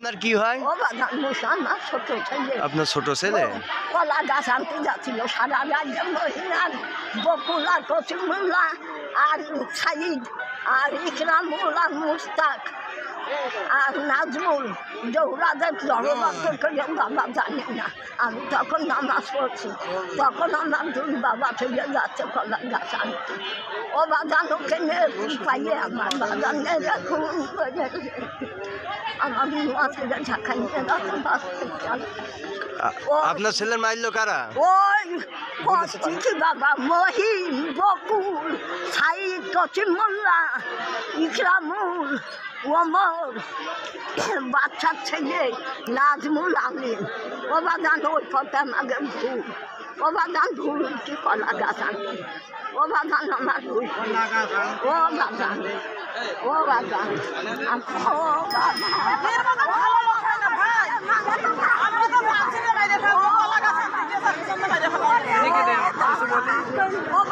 আপনার কি হয়? ও বাবা মুসলমান ছোট ছেলে। আপনার ছোট ছেলে? কলা গাছ আনতে যাচ্ছিল সারা রাজ্যের মহিলার বকুল আর কচিমুল্লা আর সাইদ আর ইকরামুল আর মুস্তাক আর নাজমুল দৌড়াদের জড়বাক্য করে বাবা জানি না। আমি তখন নামাজ পড়ছি, তখন আমার দুই বাবা থেকে যাচ্ছে কলা গাছ আনতে। ও বাজান ওকে পাইয়ে আমার বাজান খুন করে আমার মুয়া থেকে ঝাঁকাই নিয়ে যাচ্ছে বাস থেকে। আপনার ছেলের মারলো কারা? ওই কি বাবা মহিম বকুল সাইদ কচিমুল্লা ইকরামুল ওমর বাচ্চার ছেলে নাজমুল আমিন। ও বাজান ওই পথে আমাকে ভুল, ও বাজান ভুল কি কলা গাছ আনতে। ও বাজান আমার ভুল, ও বাজান, ও বাজান, ও বাবা